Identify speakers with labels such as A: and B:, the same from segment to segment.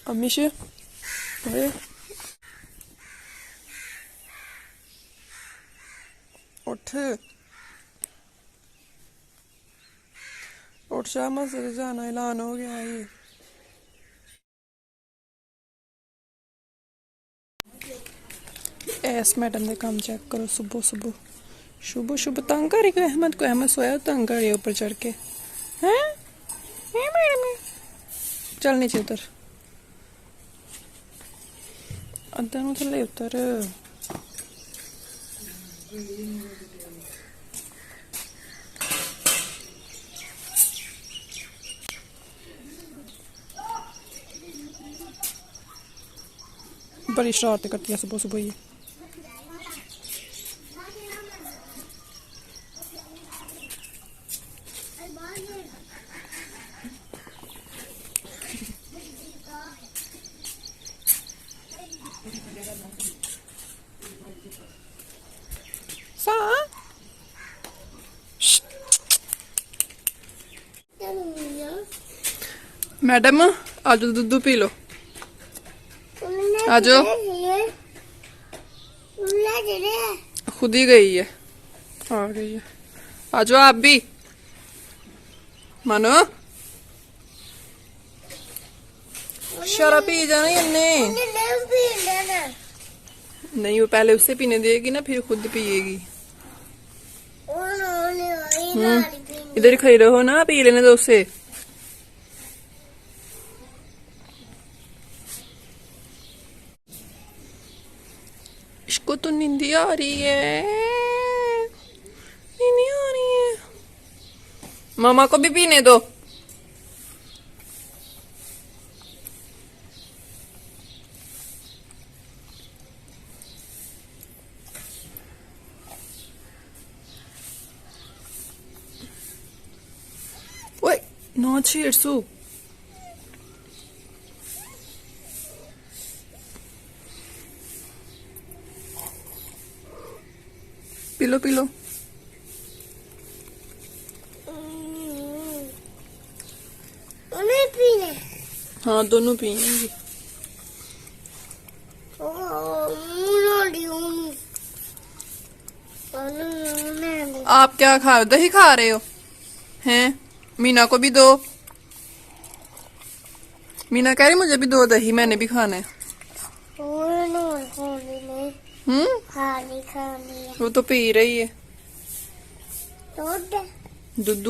A: अमीश अरे उठ उठ शाह मस्जिद जाना ऐलान हो गया ये। एस मैडम ने काम चेक करो सुबह सुबह शुभ शुभ तंग करी को अहमद सोया तंग करी ऊपर चढ़ के हैं मैडम चल नीचे उतर अद्धा नु थल्ले उतर बड़ी शरारतें करती है सुबह सुबह ये। मैडम आज दूध पी लो आज खुद ही गई है आ गई है आ जाओ आप भी मानो शराब पी जाना इन्हें नहीं वो पहले उससे पीने देगी ना फिर खुद पिएगी। इधर ही खड़ी रहो ना पी लेने दो उससे। इसको तो नींद आ रही है नींद आ रही है मामा को भी पीने दो। ओए नो छेड़सू पीलो पीलो
B: पीने
A: हाँ दोनों पियेंगे। आप क्या खा रहे हो दही खा रहे हो हैं मीना को भी दो। मीना कह रही मुझे भी दो दही मैंने भी खाना है। वो तो पी रही है दूध।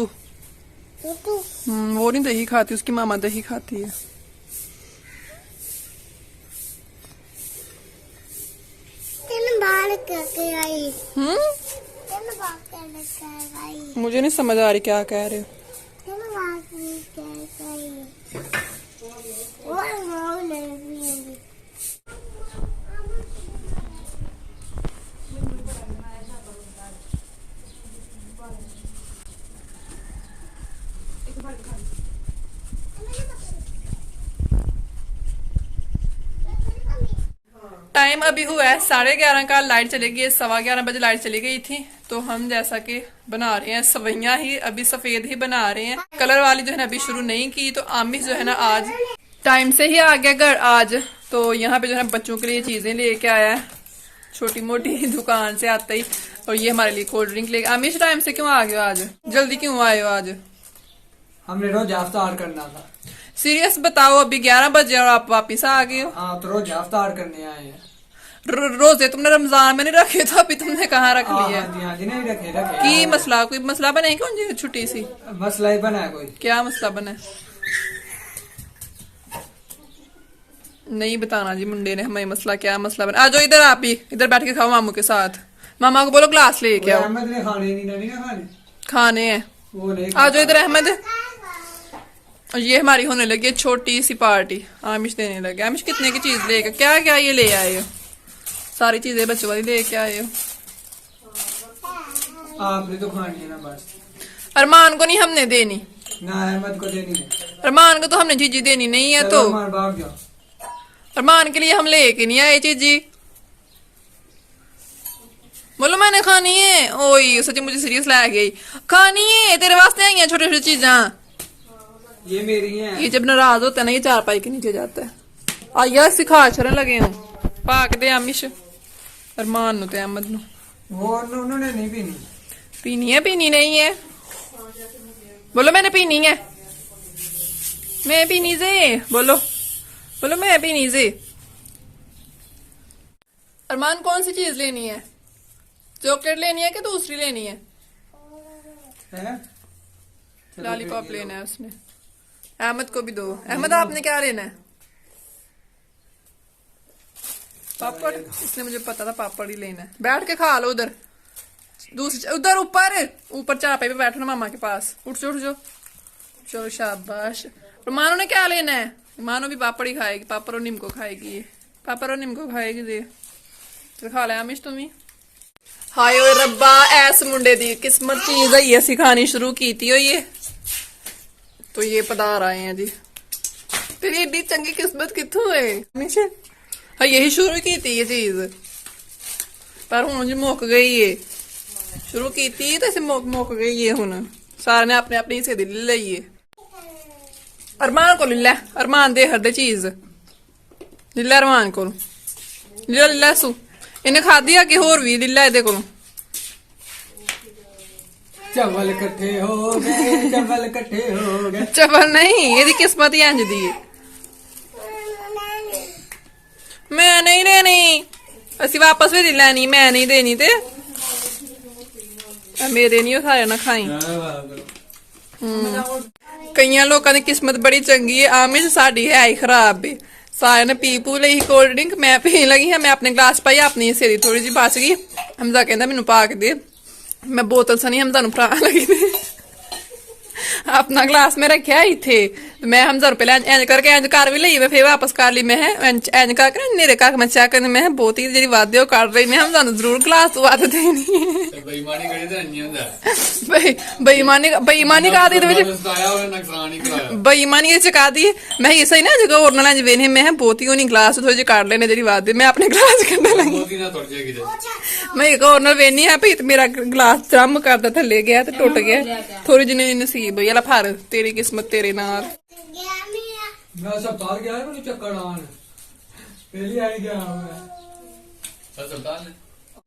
A: वो नहीं दही खाती उसकी मामा दही खाती है। मुझे नहीं समझ आ रही क्या कह रहे हो। टाइम अभी हुआ है 11:30 का। लाइट चली गई 11:15 बजे लाइट चली गई थी तो हम जैसा कि बना रहे हैं सवैया ही अभी सफेद ही बना रहे हैं। कलर वाली जो है ना अभी शुरू नहीं की तो आमिश जो है ना आज टाइम से ही आ गया घर आज। तो यहाँ पे जो है बच्चों के लिए चीजें लेके आया है छोटी मोटी दुकान से आते ही। और ये हमारे लिए कोल्ड ड्रिंक लेके। आमिश टाइम से क्यों आ गए आज जल्दी क्यों आए हो आज?
C: हमने रोज इफ्तार करना था।
A: सीरियस बताओ अभी 11 बजे और आप वापिस आ गए हो।
C: हाँ तो रोज इफ्तार करने आए हैं।
A: रोजे तुमने रमजान में नहीं रखे तो अभी तुमने कहाँ रख लिया?
C: हाँ जी नहीं रखे
A: की मसला कोई मसला बना है क्यों छुट्टी सी?
C: मसला ही बना है कोई।
A: क्या मसला बना है? नहीं बताना जी मुंडे ने हमें मसला क्या मसला बना। आ जाओ इधर आप ही इधर बैठ के खाओ मामू के साथ। मामा को बोलो ग्लास लेके आओ।
C: अहमद ने खाने नहीं खाने
A: खाने हैं आ जाओ इधर अहमद। और ये हमारी होने लगी है छोटी सी पार्टी। आमिश देने लगे। आमिश कितने की चीज लेके क्या क्या ये ले आए हो? सारी चीजें बच्चों वाली लेके आए हो।
C: आपने तो खानी है ना बस।
A: अरमान को नहीं हमने देनी
C: ना अहमद को देनी है।
A: अरमान को तो हमने चीजी देनी नहीं है तो
C: भाग जाओ।
A: अरमान के लिए हम लेके नहीं आए चीजी। बोलो मैंने खानी है। ओए सच्ची मुझे सीरियस ला गई। खानी है तेरे वास्ते आई है छोटी छोटी चीजा।
C: ये मेरी है।
A: ये जब नाराज होता है ना ये चारपाई के नीचे जाता है। ਆਇਆ ਸਿਖਾ ਛੜਨ ਲਗੇ ਹੂੰ ਭਾਗ ਦੇ ਆਮਿਸ਼ ਅਰਮਾਨ ਨੂੰ ਤੇ ਅਹਿਮਦ ਨੂੰ
C: वो उन्होंने नहीं पीनी।
A: पीनी है पीनी नहीं है बोलो मैंने पीनी है मैं पीनी से बोलो बोलो मैं पीनी से अरमान कौन सी चीज लेनी है चॉकलेट लेनी है कि दूसरी लेनी है
C: है?
A: लॉलीपॉप लेना है उसने अहमद को भी दो अहमद आपने क्या लेना है पापड़ इसने मुझे पता था पापड़ ही लेना है बैठ के खा लो उधर दूसरी उधर ऊपर ऊपर चापे पे बैठो ना मामा के पास उठ जाओ चलो शाबाश और मानो ने क्या लेना है मानो भी पापड़ ही खाएगी पापड़ और नीमको खाएगी ये पापड़ और नीमको खाएगी दे तो खा लिया आमिश तुम ही हाय ओए रब्बा ऐस मुंडे दी किस्मत चीज है ये सिखानी शुरू की थी ये तो ये पधार आए हैं जी तेरी एडी चंगी किस्मत कितों है आमिश हाँ यही शुरू की थी ये चीज पर हूं जी मुक गई है शुरू की थी तो इसे मुक गई है हुन सारे ने अपने अपने हिस्से दी ले लईए अरमान को ले अरमान दे हर दे चीज ले अरमान को ले सू इन्हें खाधी है कि होर भी लीला ਇਹਦੇ ਕੋਲੋਂ
C: चावल इकट्ठे हो गए चावल इकट्ठे हो गए
A: चावल नहीं ਇਹਦੀ ਕਿਸਮਤ ਹੀ ਇੰਜ ਦੀ ਹੈ मैं नहीं लेनी ਅਸੀਂ वापस भी नहीं लेनी मैं नहीं देनी ते मेरे नहीं उठाया ना खाई ਕਈਆਂ ਲੋਕਾਂ ਦੀ ਕਿਸਮਤ ਬੜੀ ਚੰਗੀ ਹੈ ਆਮਿਸ਼ ਸਾਡੀ ਹੈ ਹੀ ਖਰਾਬ ਹੈ सारे ने पी पू ली कोल्ड ड्रिंक मैं पीन लगी है मैं अपने ग्लास पाई अपनी सेरी थोड़ी जी बच गई हमजा कहता मैनू पा के दे मैं बोतल सनी हमजा नू भरा लगी थी अपना ग्लास में रखा इथे मैं हमजा रुपये ले इंज करके इंज कर भी ली मैं फिर वापस कर ली मैं इंज करके मेरे घर मैं चेक करनी मैं बहुत ही जी वादे वो कर रही मैं हमजा जरूर ग्लास तो वाद देनी बेईमानी का दी बेईमानी चका दी मैं ये सही ना जगह और ना वेने मैं बहुत ही उन्हीं ग्लास थोड़ी जी काट लेने जी वादे मैं अपने ग्लास करने लगी मैं एक और वेनी है भी मेरा ग्लास ड्रम करता थले गया टुट गया थोड़ी जी नसीब हुई फर तेरी किस्मत तेरे नाल
C: मैं सब बाहर गया है मुझे चक्कर आन पहली आई गया मैं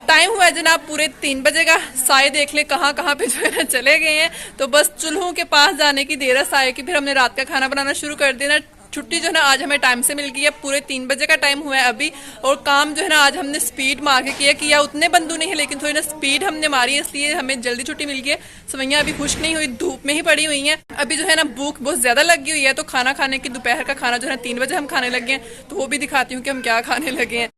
A: टाइम हुआ जनाब पूरे 3 बजे का साए देख ले कहाँ कहाँ पे जो है ना चले गए हैं तो बस चूल्हों के पास जाने की देर है साए की फिर हमने रात का खाना बनाना शुरू कर देना छुट्टी जो है ना आज हमें टाइम से मिल गई है पूरे 3 बजे का टाइम हुआ है अभी और काम जो है ना आज हमने स्पीड मार के किया उतने बंदू नहीं है लेकिन थोड़ी ना स्पीड हमने मारी है इसलिए हमें जल्दी छुट्टी मिल गई है सवैयां अभी खुश्क नहीं हुई धूप में ही पड़ी हुई हैं अभी जो है ना भूख बहुत ज्यादा लगी हुई है तो खाना खाने की दोपहर का खाना जो है 3 बजे हम खाने लगे हैं तो वो भी दिखाती हूँ कि हम क्या खाने लगे हैं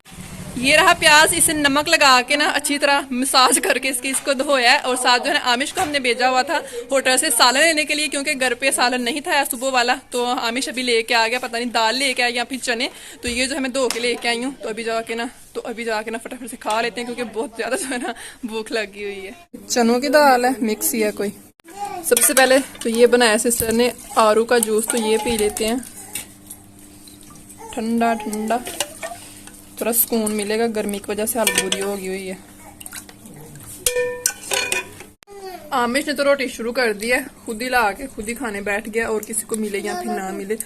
A: ये रहा प्याज इसे नमक लगा के ना अच्छी तरह मसाज करके इसको धोया है और साथ जो है आमिश को हमने भेजा हुआ था होटल से सालन लेने के लिए क्योंकि घर पे सालन नहीं था सुबह वाला तो आमिश अभी लेके आ गया पता नहीं दाल लेके आया या फिर चने तो ये जो है मैं धो के लेके आई हूँ तो अभी जाके ना फटाफट से खा लेते हैं क्योंकि बहुत ज्यादा जो है ना भूख लगी हुई है चनों की दाल है मिक्स ही है कोई सबसे पहले तो ये बनाया सिस्टर ने आरू का जूस तो ये पी लेते हैं ठंडा ठंडा थोड़ा सुकून मिलेगा गर्मी की वजह से हालत बुरी हो गई हुई है आमिश ने तो रोटी शुरू कर दी है खुद ही ला के खुद ही खाने बैठ गया और किसी को मिले या फिर ना मिले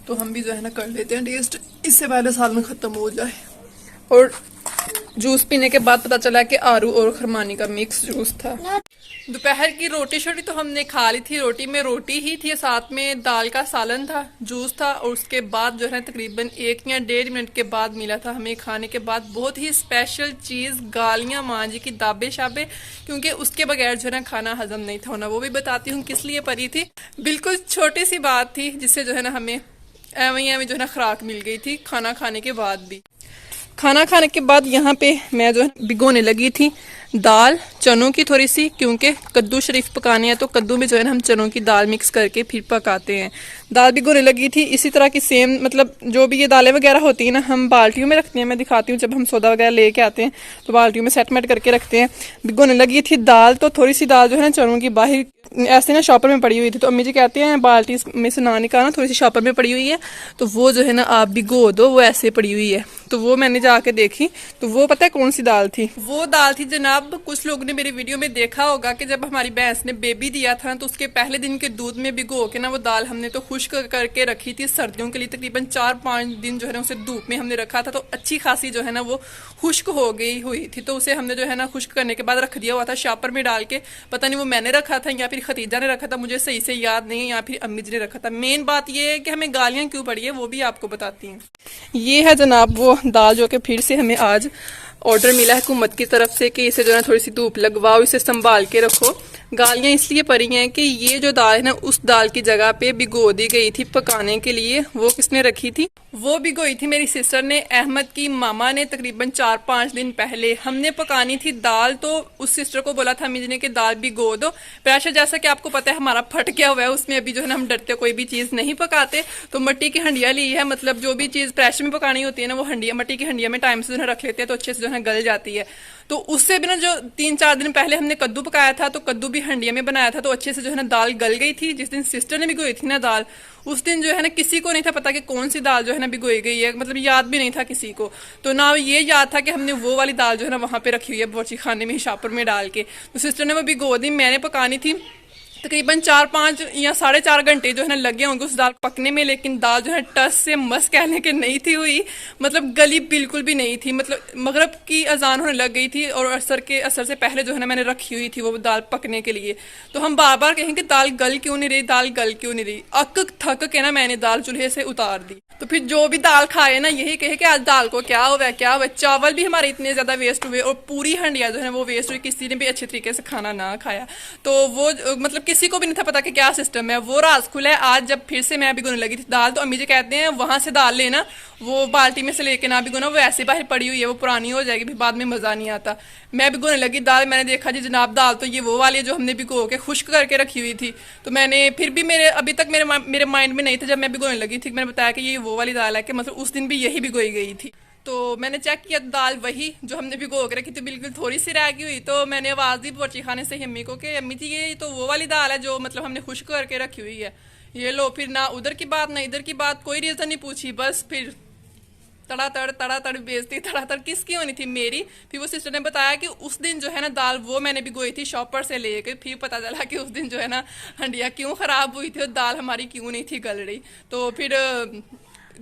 A: तो हम भी जो है ना कर लेते हैं टेस्ट इससे पहले साल में खत्म हो जाए और जूस पीने के बाद पता चला कि आरू और खरमानी का मिक्स जूस था दोपहर की रोटी शोटी तो हमने खा ली थी रोटी में रोटी ही थी साथ में दाल का सालन था जूस था और उसके बाद जो है तकरीबन 1 या 1.5 मिनट के बाद मिला था हमें खाने के बाद बहुत ही स्पेशल चीज़ गालियाँ माँ जी की दाबे शाबे क्योंकि उसके बगैर जो है ना खाना हजम नहीं था होना वो भी बताती हूँ किस लिए पड़ी थी बिल्कुल छोटी सी बात थी जिससे जो है ना हमें एवं जो है ना खुराक मिल गई थी खाना खाने के बाद भी खाना खाने के बाद यहाँ पे मैं जो है भिगोने लगी थी दाल चनों की थोड़ी सी क्योंकि कद्दू शरीफ पकाने हैं तो कद्दू में जो है ना हम चनों की दाल मिक्स करके फिर पकाते हैं दाल भिगोने लगी थी इसी तरह की सेम मतलब जो भी ये दालें वगैरह होती है ना हम बाल्टियों में रखते हैं मैं दिखाती हूँ जब हम सौदा वगैरह लेके आते हैं तो बाल्टियों में सेटमेट करके रखते हैं भिगोने लगी थी दाल तो थोड़ी सी दाल जो है ना चनों की बाहर ऐसे ना शॉपर में पड़ी हुई थी तो अम्मी जी कहते हैं बाल्टी में से ना निकालना थोड़ी सी शॉपर में पड़ी हुई है तो वो जो है ना आप भिगो दो वो ऐसे पड़ी हुई है तो वो मैंने जाके देखी, तो वो पता है कौन सी दाल थी? वो दाल थी जनाब, कुछ लोगों ने मेरी वीडियो में देखा होगा कि जब हमारी भैंस ने बेबी दिया था तो उसके पहले दिन के दूध में भिगो के ना वो दाल हमने तो खुश्क करके रखी थी सर्दियों के लिए। तकरीबन 4-5 दिन जो है ना उसे धूप में हमने रखा था, तो अच्छी खासी जो है ना वो खुश्क हो गई हुई थी। तो उसे हमने जो है ना खुश्क करने के बाद रख दिया हुआ था शापर में डाल के। पता नहीं वो मैंने रखा था या फिर खतीजा ने रखा था, मुझे सही से याद नहीं है, या फिर अम्मी जी ने रखा था। मेन बात ये है कि हमें गालियां क्यों पड़ी है वो भी आपको बताती हूँ। ये है जनाब वो दाल जो कि फिर से हमें आज ऑर्डर मिला है हुकूमत की तरफ से कि इसे जो है थोड़ी सी धूप लगवाओ, इसे संभाल के रखो। गालियां इसलिए पड़ी हैं कि ये जो दाल है ना उस दाल की जगह पे भिगो दी गई थी पकाने के लिए। वो किसने रखी थी? वो भिगोई थी मेरी सिस्टर ने, अहमद की मामा ने, तकरीबन 4-5 दिन पहले। हमने पकानी थी दाल, तो उस सिस्टर को बोला था अम्मी ने कि दाल भिगो दो। प्रेशर जैसा कि आपको पता है हमारा फट गया हुआ है, उसमें अभी जो है ना हम डरते कोई भी चीज नहीं पकाते। तो मिट्टी की हंडिया ली है, मतलब जो भी चीज प्रेशर में पकानी होती है ना वो हंडिया, मिट्टी की हंडिया में टाइम से जो है रख लेते हैं तो अच्छे से जो है गल जाती है। तो उससे भी ना जो 3-4 दिन पहले हमने कद्दू पकाया था तो कद्दू भी हंडिया में बनाया था, तो अच्छे से जो है ना दाल गल गई थी। जिस दिन सिस्टर ने भिगोई थी ना दाल, उस दिन जो है ना किसी को नहीं था पता कि कौन सी दाल जो है ना भिगोई गई है, मतलब याद भी नहीं था किसी को। तो ना ये याद था कि हमने वो वाली दाल जो है ना वहां पे रखी हुई है बावर्ची खाने में शापर में डाल के। तो सिस्टर ने वो भिगो दी, मैंने पकानी थी। तकरीबन 4-5 या 4.5 घंटे जो है ना लगे होंगे उस दाल पकने में, लेकिन दाल जो है टस से मस कहने के नहीं थी हुई, मतलब गली बिल्कुल भी नहीं थी। मतलब मगरब की अजान होने लग गई थी और असर से पहले जो है ना मैंने रखी हुई थी वो दाल पकने के लिए। तो हम बार बार कहें कि दाल गल क्यों नहीं रही, दाल गल क्यों नहीं रही। अक थक के ना मैंने दाल चूल्हे से उतार दी। तो फिर जो भी दाल खाए ना यही कहे कि आज दाल को क्या हुआ क्या हुआ। चावल भी हमारे इतने ज्यादा वेस्ट हुए और पूरी हंडिया जो है वो वेस्ट हुई, किसी ने भी अच्छे तरीके से खाना ना खाया। तो वो मतलब किसी को भी नहीं था पता कि क्या सिस्टम है। वो राज खुला है आज जब फिर से मैं भिगोने लगी थी दाल, तो अम्मी जी कहते हैं वहां से दाल लेना, वो बाल्टी में से लेके ना भिगोना, वो ऐसे बाहर पड़ी हुई है, वो पुरानी हो जाएगी, फिर बाद में मजा नहीं आता। मैं भिगोने लगी दाल, मैंने देखा जी जनाब दाल तो ये वो वाली है जो हमने भिगो के खुश्क करके रखी हुई थी। तो मैंने फिर भी अभी तक मेरे माइंड में नहीं था, जब मैं भिगोने लगी थी मैंने बताया कि ये वो वाली दाल है, कि मतलब उस दिन भी यही भिगोई गई थी। तो मैंने चेक किया दाल वही जो हमने भिगो के रखी थी, बिल्कुल थोड़ी सी रह गई हुई। तो मैंने आवाज दी बावर्ची खाने से अम्मी को कि अम्मी जी ये तो वो वाली दाल है जो मतलब हमने खुश्क करके रखी हुई है, ये लो। फिर ना उधर की बात ना इधर की बात, कोई रीजन नहीं पूछी, बस फिर तड़ातड़ बेइज्जती। तड़ातड़ किसकी होनी थी? मेरी। फिर वो सिस्टर ने बताया कि उस दिन जो है ना दाल वो मैंने भिगोई थी शॉपर से लेके। फिर पता चला कि उस दिन जो है ना हंडिया क्यों खराब हुई थी और दाल हमारी क्यों नहीं थी गल रही। तो फिर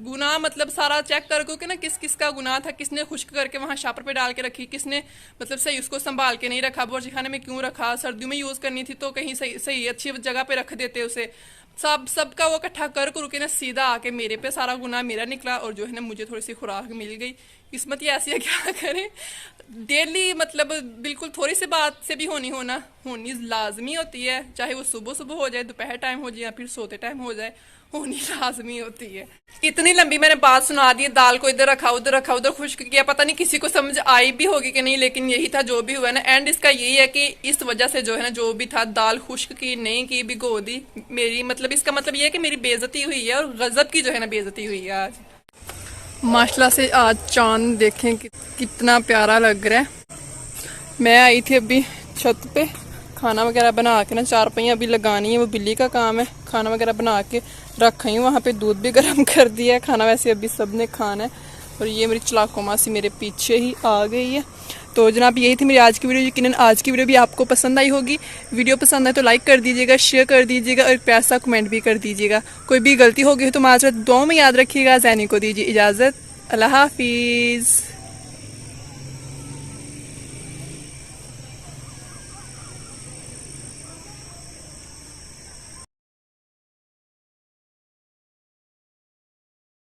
A: गुनाह मतलब सारा चेक कर के ना किस किस का गुनाह था, किसने खुश्क करके वहां शापर पे डाल के रखी, किसने मतलब सही उसको संभाल के नहीं रखा, बावर्ची खाने में क्यों रखा, सर्दियों में यूज करनी थी तो कहीं सही अच्छी जगह पे रख देते उसे। सबका वो इकट्ठा कर के ना सीधा आके मेरे पे सारा गुनाह मेरा निकला, और जो है ना मुझे थोड़ी सी खुराक मिल गई। किस्मत ही ऐसी है, क्या करें। डेली मतलब बिल्कुल थोड़ी सी बात से भी होनी लाजमी होती है, चाहे वो सुबह हो जाए, दोपहर टाइम हो जाए या फिर सोते टाइम हो जाए, होनी लाजमी होती है। इतनी लंबी मैंने बात सुना दी, दाल को इधर रखा उधर खुश्क किया, पता नहीं किसी को समझ आई भी होगी कि नहीं, लेकिन यही था जो भी हुआ ना। एंड इसका यही है कि इस वजह से जो है ना जो भी था दाल खुश्क की नहीं की, भिगो दी मेरी, मतलब इसका मतलब ये है कि मेरी बेइज्जती हुई है और गजब की जो है ना बेइज्जती हुई है आज। माशाल्लाह से आज चांद देखें कितना प्यारा लग रहा है। मैं आई थी अभी छत पे खाना वगैरह बना के ना, 4 पहियां अभी लगानी है, वो बिल्ली का काम है। खाना वगैरह बना के रख रही हूँ, वहाँ पे दूध भी गर्म कर दिया है, खाना वैसे अभी सब ने खाना है। और ये मेरी चलाको मासी मेरे पीछे ही आ गई है। तो जनाब यही थी मेरी आज की वीडियो। यकीनन आज की वीडियो भी आपको पसंद आई होगी। वीडियो पसंद आए तो लाइक कर दीजिएगा, शेयर कर दीजिएगा और प्यार सा कमेंट भी कर दीजिएगा। कोई भी गलती हो गई तो माजरत दुआ में याद रखिएगा। ज़ैनी को दीजिए इजाज़त। अल्लाह हाफिज़।